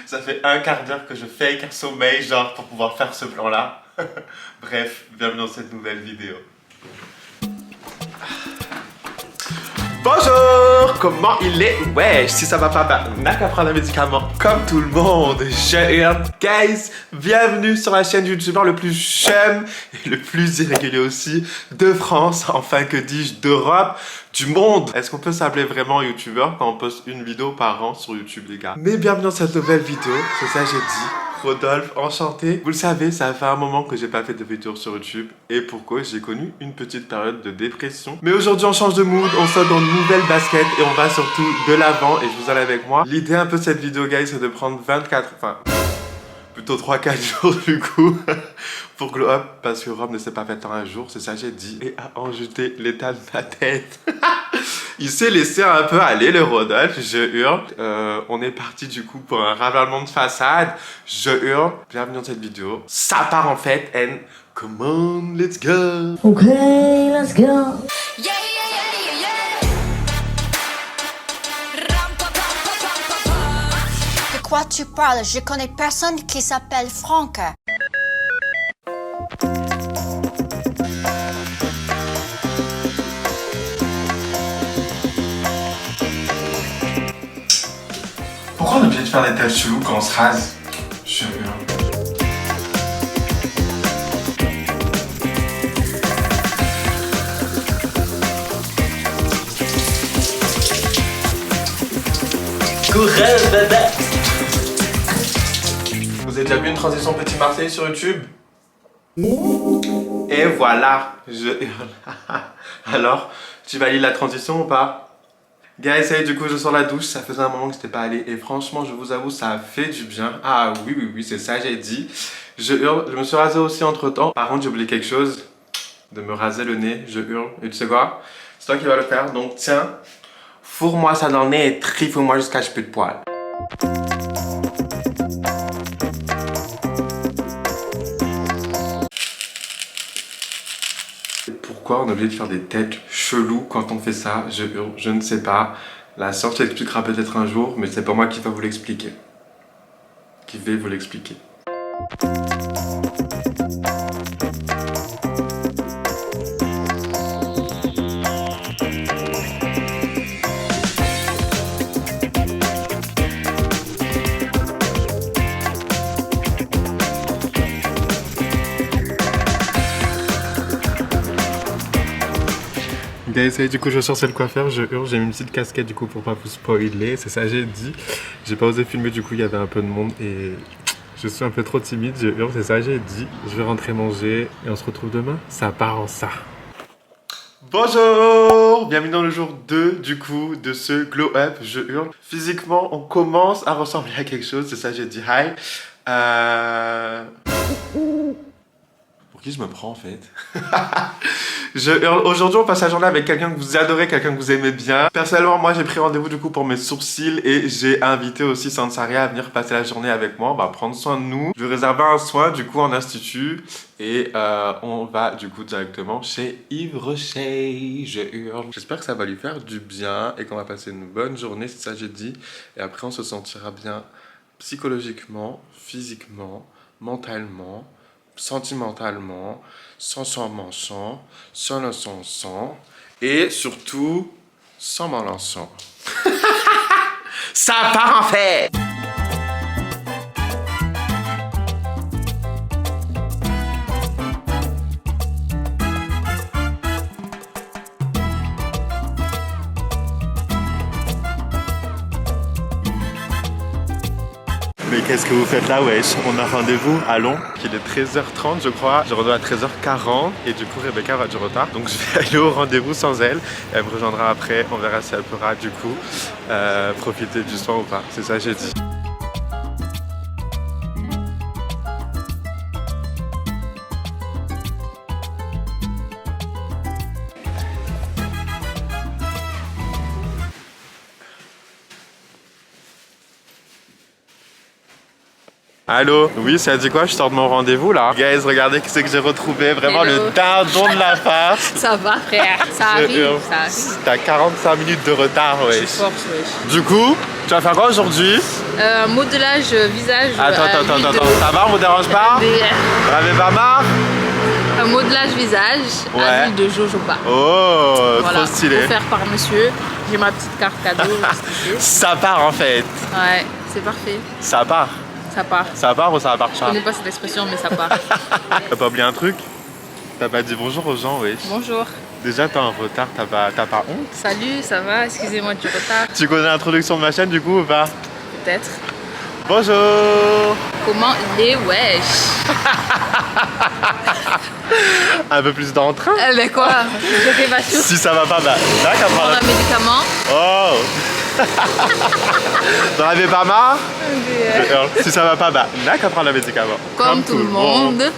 Ça fait un quart d'heure que je fake un sommeil, genre, pour pouvoir faire ce plan-là. Bref, bienvenue dans cette nouvelle vidéo. Bonjour! Comment il est? Ouais, si ça va pas, bah, n'a qu'à prendre un médicament. Comme tout le monde, je hurle. Guys, bienvenue sur la chaîne youtubeur le plus chum et le plus irrégulier aussi de France, enfin que dis-je, d'Europe, du monde. Est-ce qu'on peut s'appeler vraiment youtubeur quand on poste une vidéo par an sur YouTube, les gars? Mais bienvenue dans cette nouvelle vidéo, c'est ça j'ai dit. Rodolphe, enchanté. Vous le savez, ça fait un moment que j'ai pas fait de vidéo sur YouTube. Et pourquoi j'ai connu une petite période de dépression. Mais aujourd'hui, on change de mood, on saute dans une nouvelle basket et on va surtout de l'avant. Et je vous en ai avec moi. L'idée un peu de cette vidéo, guys, c'est de prendre 24, enfin, plutôt 3-4 jours du coup, pour glow up. Parce que Rome ne s'est pas fait en un jour, c'est ça j'ai dit. Et à en jeter l'état de ma tête. Il s'est laissé un peu aller le Rodolphe, je hurle. On est parti du coup pour un ravalement de façade. Je hurle. Bienvenue dans cette vidéo. Ça part en fait and come on, let's go. Ok, let's go. Yeah, yeah, yeah, yeah, yeah. Ram, pa, pa, pa, pa, pa, pa. De quoi tu parles? Je connais personne qui s'appelle Franck. Pourquoi on est obligé de faire des têtes cheloues quand on se rase? Je hurle. Courage, bébé. Vous avez déjà vu une transition Petit Marseille sur YouTube? Et voilà, je hurle. Alors, tu valides la transition ou pas? Guys, ça y est, du coup, je sors la douche. Ça faisait un moment que j'étais pas allé. Et franchement, je vous avoue, ça a fait du bien. Ah oui, c'est ça, j'ai dit. Je hurle. Je me suis rasé aussi entre temps. Par contre, j'ai oublié quelque chose. De me raser le nez. Je hurle. Et tu sais quoi? C'est toi qui vas le faire. Donc, tiens. Fourre-moi ça dans le nez et trifle-moi jusqu'à ce que j'ai plus de poils. Pourquoi on est obligé de faire des têtes cheloues quand on fait ça? Je hurle, je ne sais pas. La science l'expliquera peut-être un jour, mais c'est pas moi qui va vous l'expliquer. Qui vais vous l'expliquer. Guys, du coup je sors chez le coiffeur, je hurle, j'ai mis une petite casquette du coup pour pas vous spoiler, c'est ça j'ai dit. J'ai pas osé filmer du coup, il y avait un peu de monde et je suis un peu trop timide, je hurle, c'est ça j'ai dit. Je vais rentrer manger et on se retrouve demain, ça part en ça. Bonjour, bienvenue dans le jour 2 du coup de ce glow up, je hurle. Physiquement on commence à ressembler à quelque chose, c'est ça j'ai dit hi. Pour qui je me prends en fait? Je hurle. Aujourd'hui on passe la journée avec quelqu'un que vous adorez, quelqu'un que vous aimez bien. Personnellement moi j'ai pris rendez-vous du coup pour mes sourcils et j'ai invité aussi Sansaria à venir passer la journée avec moi. On va prendre soin de nous. Je vais réserver un soin du coup en institut et on va du coup directement chez Yves Rocher. Je hurle. J'espère que ça va lui faire du bien et qu'on va passer une bonne journée, c'est ça j'ai dit. Et après on se sentira bien psychologiquement, physiquement, mentalement, sentimentalement, sans manchant, sans le sang, et surtout sans m'en lançant. Ça part en fait! Mais qu'est-ce que vous faites là, wesh? On a rendez-vous à Londres, il est 13h30 je crois. Je redonne à 13h40 et du coup Rebecca aura du retard. Donc je vais aller au rendez-vous sans elle. Elle me rejoindra après, on verra si elle pourra du coup profiter du soin ou pas. C'est ça j'ai dit. Allô? Oui, ça dit quoi? Je sors de mon rendez-vous là. Guys, regardez qui c'est que j'ai retrouvé. Vraiment Hello. le dindon de la farce. Ça va, frère. Ça arrive, ça arrive. T'as 45 minutes de retard, Je wesh. force, wesh. Du coup, Tu vas faire quoi aujourd'hui? Modelage visage. Attends, ça va, on me dérange pas? Vous avez pas marre? Modelage visage Ouais. à l'huile de jojoba. Oh, Voilà, trop stylé. offert par monsieur. J'ai ma petite carte cadeau. Ça part en fait. Ouais, c'est parfait. Ça part. Ça part. Ça part ou ça part Je pas? connais pas cette expression, mais ça part. T'as pas oublié un truc? T'as pas dit bonjour aux gens, oui. Bonjour. Déjà, t'es en retard, t'as pas honte? Salut, ça va? Excusez-moi du retard. Tu connais l'introduction de ma chaîne du coup ou pas? Peut-être. Bonjour! Comment il est? Wesh. Un peu plus d'entrain? Eh ben quoi? Je fais pas sûr. Si ça va pas, bah là qu'à Prendre prendre. un médicament. Oh! T'en avais pas marre? Je hurle. Si ça va pas, bah n'a qu'à prendre le médicament. Comme tout le monde.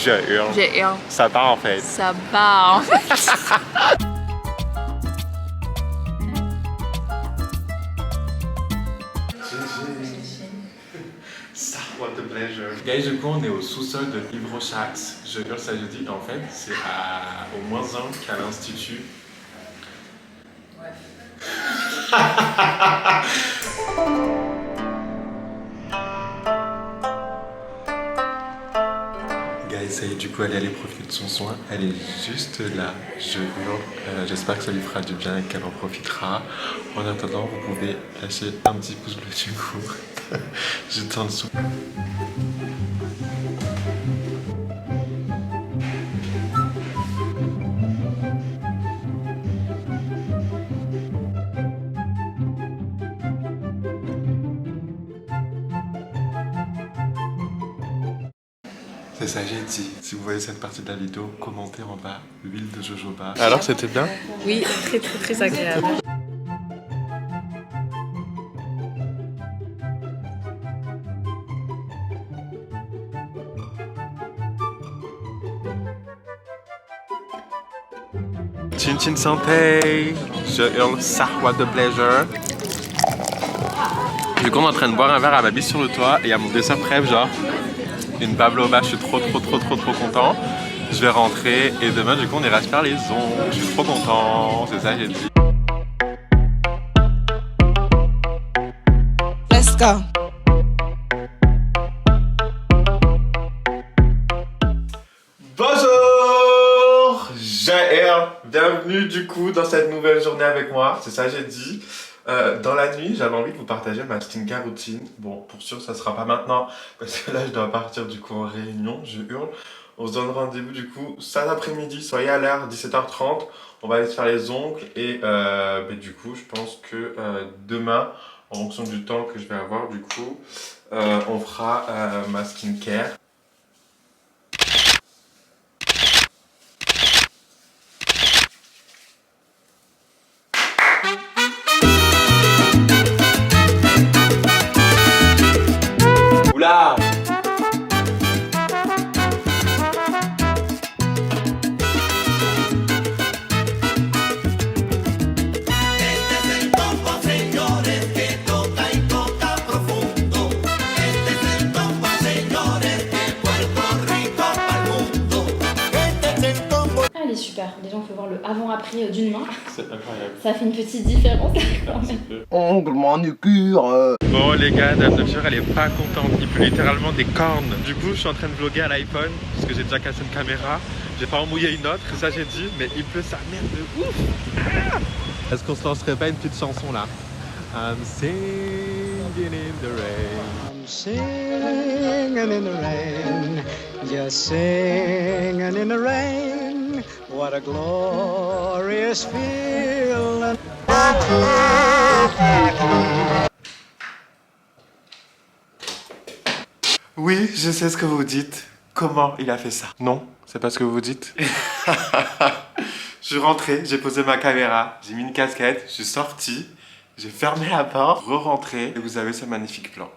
Je hurle. J'ai un. Ça part en fait. Ça part en fait. Ça, what the pleasure. Guys, du coup, on est au sous-sol de Livre Shacks. Je hurle, ça je dis. En fait, c'est au moins 1 qu'à l'Institut. Guys, ça y est, du coup, elle est allée profiter de son soin. Elle est juste là. Je hurle. J'espère que ça lui fera du bien et qu'elle en profitera. En attendant, vous pouvez lâcher un petit pouce bleu du coup. Juste en dessous. C'est ça, j'ai dit. Si vous voyez cette partie de la vidéo, commentez en bas l'huile de jojoba. Alors, c'était bien? Oui, très très très agréable. Chin chin santé! Je hurle ça, what the pleasure! Du coup, on est en train de boire un verre à ma bise sur le toit et à mon dessert préf, genre une pavlova. Je suis trop content. Je vais rentrer et demain, du coup, on ira se faire les ongles. Je suis trop content, c'est ça, j'ai dit. Let's go. Bonjour! Bienvenue du coup dans cette nouvelle journée avec moi, c'est ça j'ai dit. Dans la nuit, j'avais envie de vous partager ma skincare routine. Bon, pour sûr, ça sera pas maintenant parce que là, je dois partir du coup en réunion. Je hurle. On se donne rendez-vous du coup cet après-midi. Soyez à l'heure, 17h30. On va aller se faire les ongles et du coup, je pense que demain, en fonction du temps que je vais avoir, du coup, on fera ma skincare. Oula! Ah, elle est super. Déjà, on peut voir le avant-après d'une main. C'est incroyable. Ça fait une petite différence quand même. Ongle, manucure. Bon les gars, Dame Nature elle est pas contente, il pleut littéralement des cornes. Du coup je suis en train de vlogger à l'iPhone parce que j'ai déjà cassé une caméra. J'ai pas emmouillé une autre, ça j'ai dit, mais il pleut sa merde de ouf. Ah, est-ce qu'on se lancerait pas une petite chanson là? I'm singing in the rain. I'm singing in the rain, just singing in the rain. What a glorious feeling. Oui, je sais ce que vous dites. Comment il a fait ça? Non, c'est pas ce que vous dites. Je suis rentré, j'ai posé ma caméra, j'ai mis une casquette, je suis sorti, j'ai fermé la porte, re-rentré et vous avez ce magnifique plan.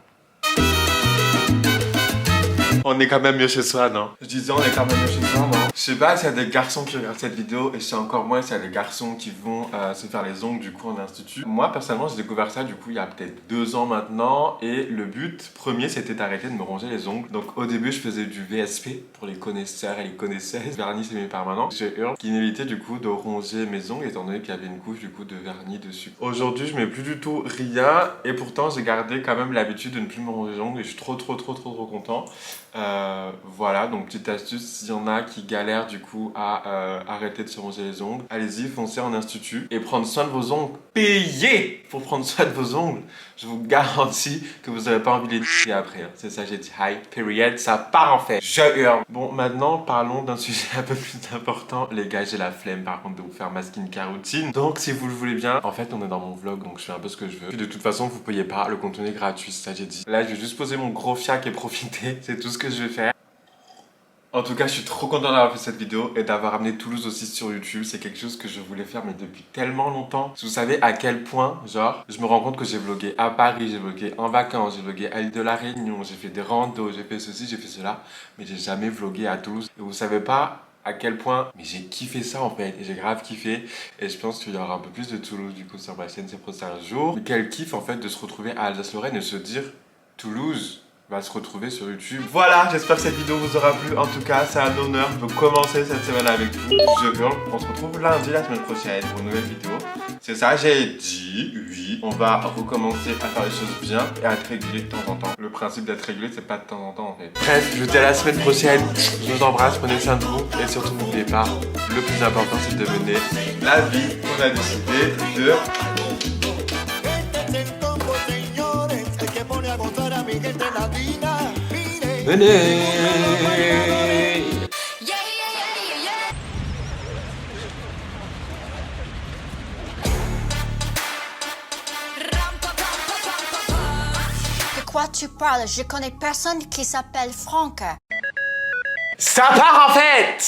On est quand même mieux chez soi, non? Je disais on est quand même mieux chez soi, non? Je sais pas s'il y a des garçons qui regardent cette vidéo et je sais encore moins s'il y a des garçons qui vont se faire les ongles du coup en institut. Moi personnellement j'ai découvert ça du coup il y a peut-être 2 ans maintenant et le but premier c'était d'arrêter de me ronger les ongles. Donc au début je faisais du VSP pour les connaisseurs et les connaisseuses, vernis semi-permanent. J'ai eu qui m'évitait du coup de ronger mes ongles étant donné qu'il y avait une couche du coup de vernis dessus. Aujourd'hui je mets plus du tout rien et pourtant j'ai gardé quand même l'habitude de ne plus me ronger les ongles et je suis trop content. Voilà, donc petite astuce, s'il y en a qui galèrent du coup à arrêter de se ronger les ongles, allez-y, foncez en institut et prendre soin de vos ongles. Payez pour prendre soin de vos ongles. Je vous garantis que vous n'avez pas envie de les niquer après. Hein. C'est ça, j'ai dit hi, period, ça part en fait. Je hurle. Bon, maintenant parlons d'un sujet un peu plus important. Les gars, j'ai la flemme par contre de vous faire ma skincare routine. Donc si vous le voulez bien, en fait on est dans mon vlog donc je fais un peu ce que je veux. Puis de toute façon, vous payez pas, le contenu est gratuit, c'est ça j'ai dit. Là, je vais juste poser mon gros fiac et profiter, c'est tout ce que je vais faire. En tout cas, je suis trop content d'avoir fait cette vidéo et d'avoir amené Toulouse aussi sur YouTube. C'est quelque chose que je voulais faire mais depuis tellement longtemps. Vous savez à quel point, genre, je me rends compte que j'ai vlogué à Paris, j'ai vlogué en vacances, j'ai vlogué à l'île de la Réunion, j'ai fait des randos, j'ai fait ceci, j'ai fait cela, mais j'ai jamais vlogué à Toulouse. Et vous savez pas à quel point, mais j'ai kiffé ça en fait, et j'ai grave kiffé, et je pense qu'il y aura un peu plus de Toulouse du coup sur ma chaîne ces prochains jours. Mais quel kiff en fait de se retrouver à Alsace-Lorraine et se dire Toulouse va se retrouver sur YouTube. Voilà, j'espère que cette vidéo vous aura plu. En tout cas, c'est un honneur de commencer cette semaine avec vous. Je hurle. On se retrouve lundi la semaine prochaine pour une nouvelle vidéo. C'est ça, j'ai dit, oui. On va recommencer à faire les choses bien et à être régulier de temps en temps. Le principe d'être régulier, c'est pas de temps en temps en fait. Bref, je vous dis à la semaine prochaine. Je vous embrasse, prenez soin de vous. Et surtout, n'oubliez pas, le plus important, c'est de mener la vie qu'on a décidé de... De quoi tu parles? Je connais personne qui s'appelle Franck. Ça part en fait!